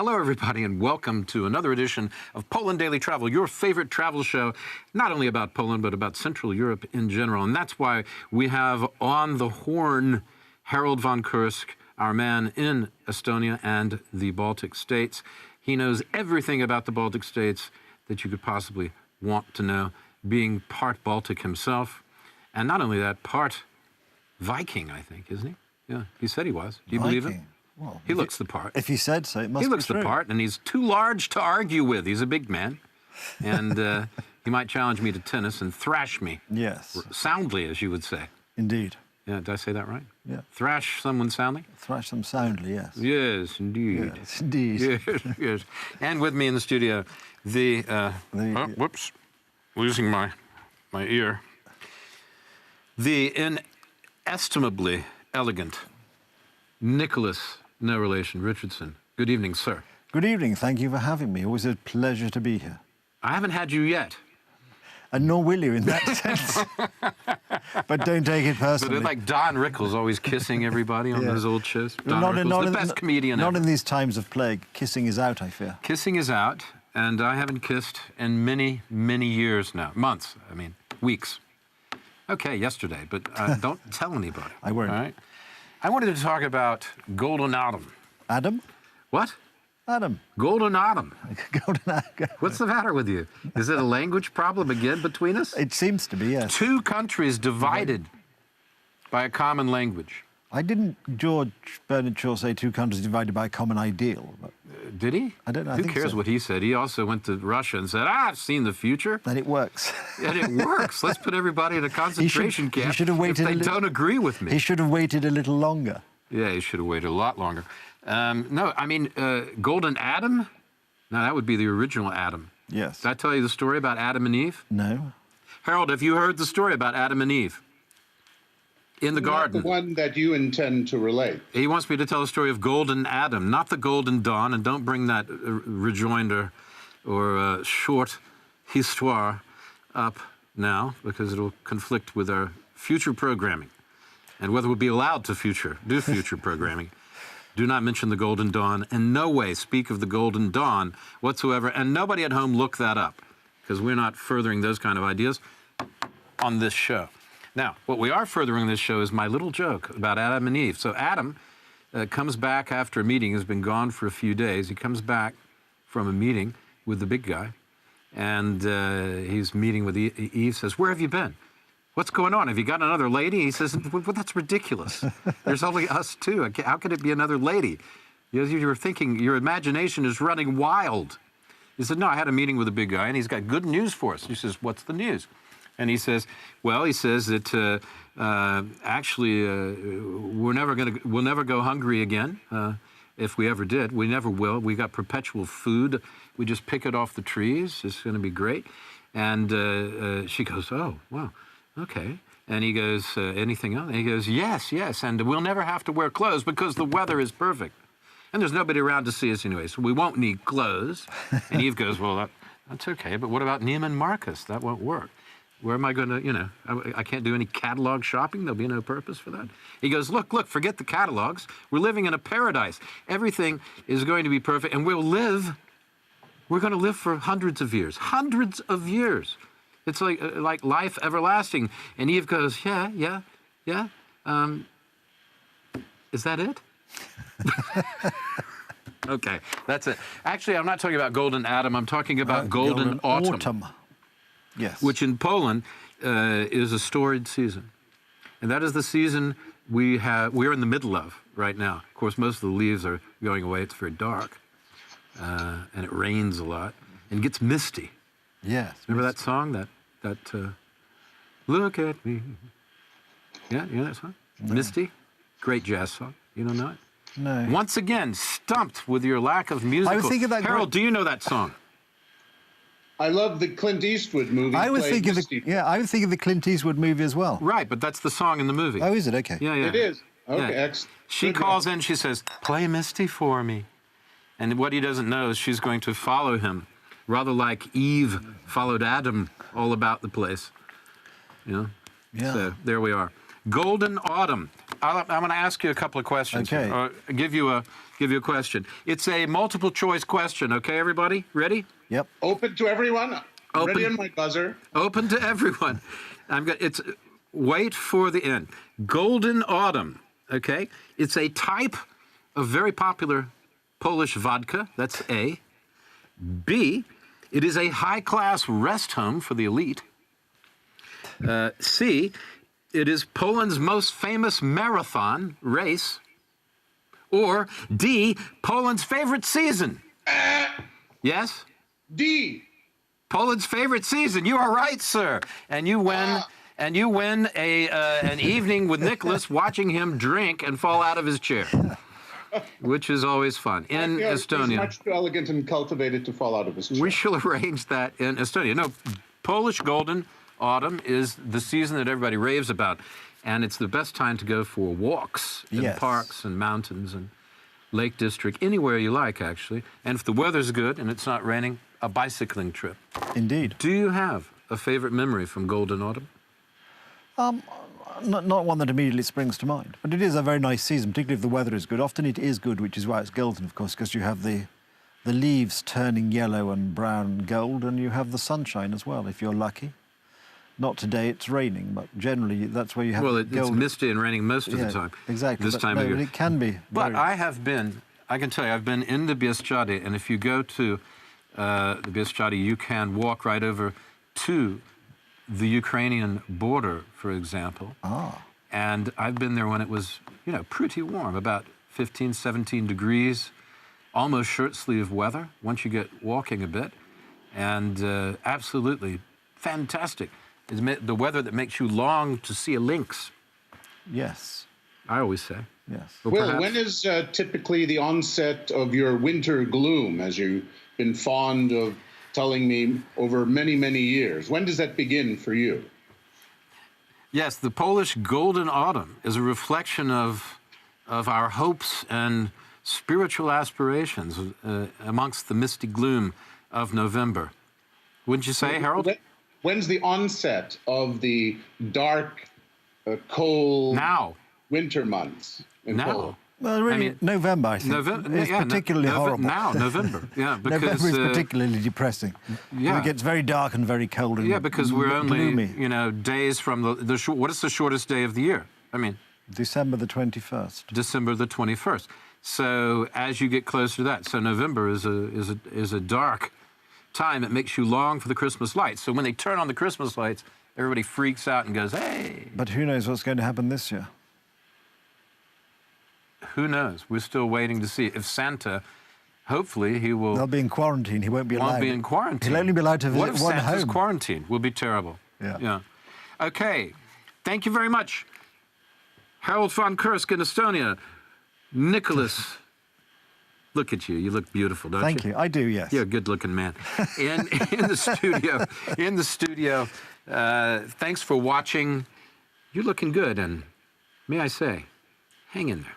Hello, everybody, and welcome to another edition of Poland Daily Travel, your favorite travel show, not only about Poland, but about Central Europe in general. And that's why we have on the horn Harold von Kursk, our man in Estonia and the Baltic states. He knows everything about the Baltic states that you could possibly want to know, being part Baltic himself. And not only that, part Viking, I think, isn't he? Yeah, he said he was. Do you believe him? Well, he looks the part. If he said so, it must be true. He looks the part, and he's too large to argue with. He's a big man, and he might challenge me to tennis and thrash me. Yes. Soundly, as you would say. Indeed. Yeah, did I say that right? Yeah. Thrash someone soundly? Thrash them soundly, yes. Yes, indeed. Yes, indeed. Yes, yes. And with me in the studio, whoops, losing my ear. The inestimably elegant Nicholas, no relation, Richardson. Good evening, sir. Good evening. Thank you for having me. Always a pleasure to be here. I haven't had you yet. And nor will you in that sense. But don't take it personally. But like Don Rickles always kissing everybody on those old shows. Don Rickles, the best comedian ever. Not in these times of plague. Kissing is out, I fear. Kissing is out, and I haven't kissed in many, many years now. Months, I mean, weeks. Okay, yesterday, but don't tell anybody. I won't. All right? I wanted to talk about Golden Autumn. Adam? What? Adam. Golden Autumn. Golden Autumn. What's the matter with you? Is it a language problem again between us? It seems to be, yes. Two countries divided by a common language. I didn't George Bernard Shaw say two countries divided by a common ideal? But did he? I don't know. Who cares what he said? He also went to Russia and said, I've seen the future. And it works. And it works. Let's put everybody in a concentration camp he should have waited if they don't agree with me. He should have waited a little longer. Yeah, he should have waited a lot longer. No, I mean, Golden Adam? No, that would be the original Adam. Yes. Did I tell you the story about Adam and Eve? No. Harold, have you heard the story about Adam and Eve? In the garden. Not the one that you intend to relate. He wants me to tell the story of Golden Adam, not the Golden Dawn, and don't bring that rejoinder or short histoire up now, because it'll conflict with our future programming and whether we'll be allowed to do future programming. Do not mention the Golden Dawn. In no way speak of the Golden Dawn whatsoever, and nobody at home look that up, because we're not furthering those kind of ideas on this show. Now, what we are furthering in this show is my little joke about Adam and Eve. So Adam comes back after a meeting, has been gone for a few days. He comes back from a meeting with the big guy, and he's meeting with Eve, says, where have you been? What's going on? Have you got another lady? He says, well, that's ridiculous. There's only us two. How could it be another lady? You're thinking, your imagination is running wild. He said, no, I had a meeting with a big guy, and he's got good news for us. He says, what's the news? And he says, well, he says that actually we'll never go hungry again. If we ever did, we never will. We got perpetual food. We just pick it off the trees. It's going to be great. And she goes, oh, wow, okay. And he goes, anything else? And he goes, yes, yes. And we'll never have to wear clothes because the weather is perfect. And there's nobody around to see us anyway, so we won't need clothes. And Eve goes, well, that's okay. But what about Neiman Marcus? That won't work. Where am I going to, I can't do any catalog shopping. There'll be no purpose for that. He goes, look, forget the catalogs. We're living in a paradise. Everything is going to be perfect, and we're going to live for hundreds of years. Hundreds of years. It's like life everlasting. And Eve goes, yeah. Is that it? Okay, that's it. Actually, I'm not talking about Golden Adam. I'm talking about Golden Autumn. Yes. Which in Poland is a storied season. And that is the season we're in the middle of right now. Of course, most of the leaves are going away. It's very dark. And it rains a lot. And it gets misty. Yes. Remember that song? That Look at me. Yeah, you know that song? No. Misty? Great jazz song. You don't know it? No. Once again, stumped with your lack of musical. I was thinking that. Harold, do you know that song? I love the Clint Eastwood movie. I was thinking of the Clint Eastwood movie as well. Right, but that's the song in the movie. Oh, is it? Okay. Yeah. It is. Okay, yeah. excellent. She calls in, she says, play Misty for me. And what he doesn't know is she's going to follow him, rather like Eve followed Adam all about the place. You know? Yeah. So there we are. Golden Autumn. I'm going to ask you a couple of questions. Okay. Or give you a question. It's a multiple choice question. Okay, everybody, ready? Yep. Open to everyone. Open. Ready on my buzzer. Open to everyone. Wait for the end. Golden Autumn. Okay, it's a type of very popular Polish vodka. That's A. B. It is a high-class rest home for the elite. C. It is Poland's most famous marathon race. Or D. Poland's favorite season. Yes? D. Poland's favorite season. You are right, sir. And you win. And you win an evening with Nicholas, watching him drink and fall out of his chair, which is always fun in Estonia. He's much too elegant and cultivated to fall out of his chair. We shall arrange that in Estonia. No, Polish Golden Autumn is the season that everybody raves about, and it's the best time to go for walks in Yes. parks and mountains and Lake District, anywhere you like, actually. And if the weather's good and it's not raining, a bicycling trip. Indeed. Do you have a favorite memory from Golden Autumn? Not one that immediately springs to mind, but it is a very nice season, particularly if the weather is good. Often it is good, which is why it's golden, of course, because you have the leaves turning yellow and brown and gold, and you have the sunshine as well, if you're lucky. Not today, it's raining, but generally that's where you have It's gold. misty and raining most of Yeah, the time. exactly. This But time no, of year. it can be. But very- I can tell you, I've been in the Bieszczady, and if you go to the Bieszczady, you can walk right over to the Ukrainian border, for example. And I've been there when it was, pretty warm, about 15, 17 degrees, almost shirt sleeve weather once you get walking a bit. And absolutely fantastic. It's the weather that makes you long to see a lynx, Yes, I always say. yes. Or Will, perhaps- when is typically the onset of your winter gloom, as you've been fond of telling me over many, many years? When does that begin for you? Yes, the Polish Golden Autumn is a reflection of our hopes and spiritual aspirations amongst the misty gloom of November. Wouldn't you say, Harold? When's the onset of the dark, cold Now. winter months in Now. Poland? Well, really, November, I think, is particularly horrible. Now, November. Yeah, because November is particularly depressing. yeah. It gets very dark and very cold and because we're only gloomy. days from the what is the shortest day of the year? I mean, December the 21st. December the 21st. So as you get closer to that, so November is a dark time. It makes you long for the Christmas lights. So when they turn on the Christmas lights, everybody freaks out and goes, "Hey!" But who knows what's going to happen this year? Who knows? We're still waiting to see if Santa. Hopefully, he will. They'll be in quarantine. He won't be allowed. Won't be in quarantine. He'll only be allowed to What visit if one Santa's home. quarantine? Will be terrible. Yeah. Okay. Thank you very much, Harold von Kursk in Estonia. Nicholas, look at you. You look beautiful, don't Thank you. I do, yes. You're a good-looking man. In the studio. In the studio. Thanks for watching. You're looking good, and may I say, hang in there.